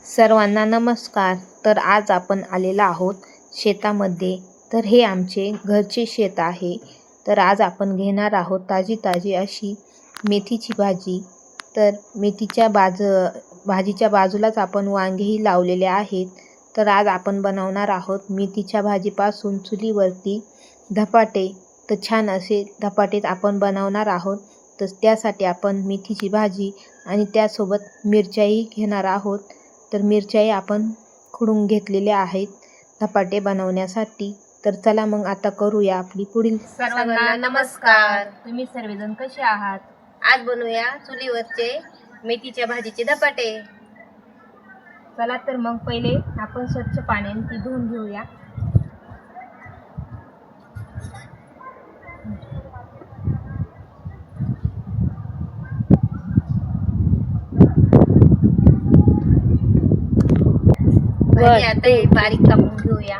सर्वांना नमस्कार. तर आज आपण आलेलो आहोत शेतामध्ये. तर हे आमचे घरचे शेत आहे. तर आज आपण घेणार आहोत ताजी ताजी अशी मेथीची भाजी. तर मेथीच्या भाजीच्या बाजूलाच आपण वांगेही लावलेले आहेत. तर आज आपण बनवणार आहोत मेथीच्या भाजीपासून चुलीवरती धपाटे. तर छान असे धपाटे आपण बनवणार आहोत. तर त्यासाठी आपण मेथीची भाजी आणि त्यासोबत मिरच्याही घेणार आहोत. तर मिरच्याही आपण खुडून घेतलेल्या आहेत धपाटे बनवण्यासाठी. तर चला मग आता करूया आपली पुढील. सर्वांना नमस्कार. तुम्ही सर्वजण कसे आहात? आज बनवूया चुलीवरचे मेथीच्या भाजीचे धपाटे. चला तर मग पहिले आपण स्वच्छ पाण्याने ती धुवून घेऊया. भाजी आता हे बारीक कापून घेऊया.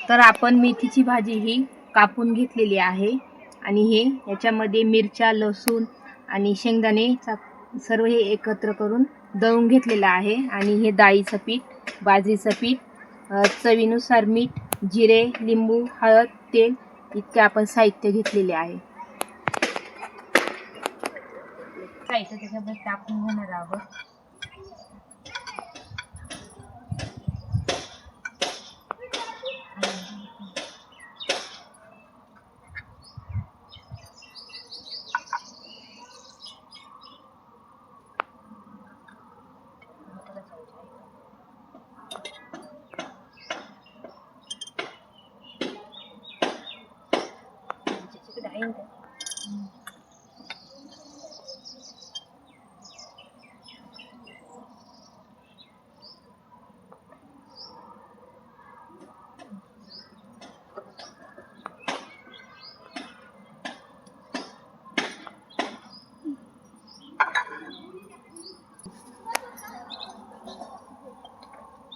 तर आपण मेथीची भाजी ही कापून घेतलेली आहे आणि हे याच्यामध्ये मिरच्या, लसूण आणि शेंगदाणे सर्व हे एकत्र करून दळून घेतलेलं आहे. आणि हे डाळीचं पीठ, बाजरीचं पीठ, चवीनुसार मीठ, जिरे, लिंबू, हळद, तेल इतके आपण साहित्य घेतलेले आहे. साहित्य त्याच्यामध्ये टाकून घेणार आहोत.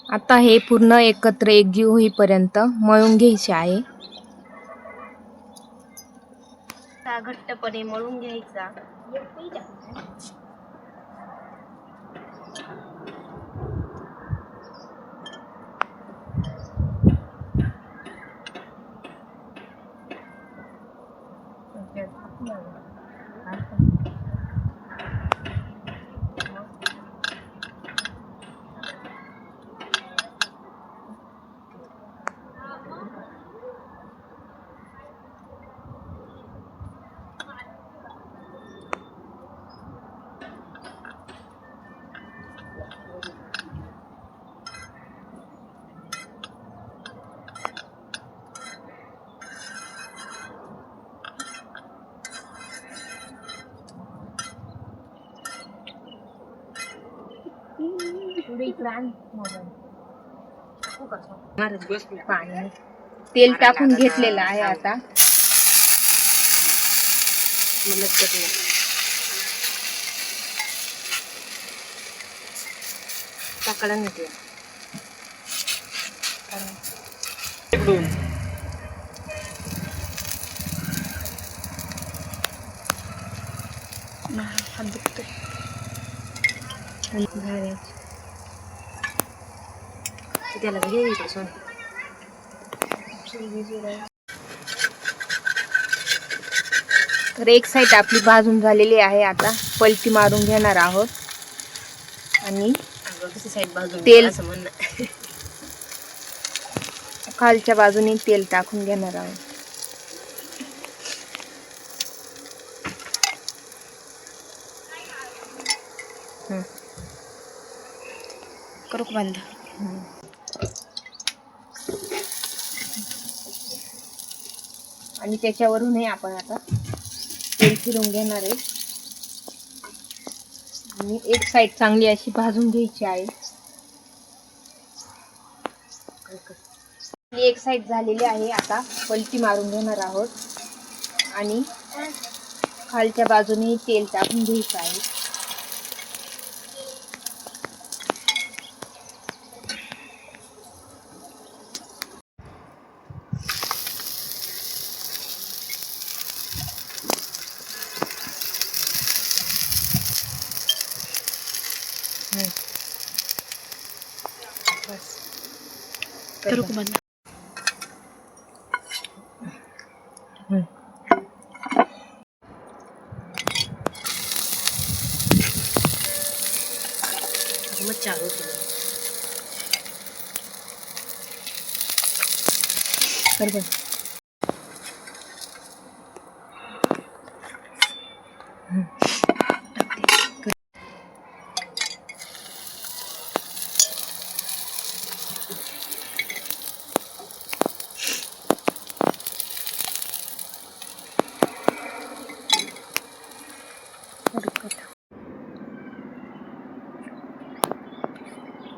आता हे पूर्ण एकत्र एकजीव होईपर्यंत मळून घ्यायचे आहे. घट्टपणे मळून घ्यायचा. पाणी तेल टाकून घेतलेलं आहे. आता टाकलं नाही हात दुखतोय. त्याला तर एक साईड आपली भाजून झालेली आहे. आता पलटी मारून घेणार आहोत आणि तेल खालच्या बाजूने तेल टाकून घेणार आहोत. करू का बंद? आणि त्याच्यावरूनही आपण आता तेल फिरून घेणार आहे आणि एक साईड चांगली अशी भाजून घ्यायची आहे. एक साईड झालेली आहे. आता पलटी मारून घेणार आहोत आणि खालच्या बाजूने तेल टाकून घ्यायचं आहे. करू का बंद? मग चालू कर बघ.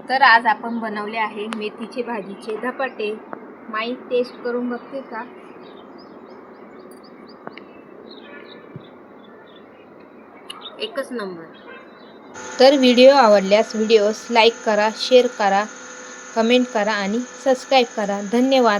तर आज आपण बनवले आहे मेथीचे भाजीचे धपाटे. माई टेस्ट करून बघते का? एकच नंबर. तर व्हिडिओ आवडल्यास व्हिडिओस लाईक करा, शेअर करा, कमेंट करा आणि सबस्क्राईब करा. धन्यवाद.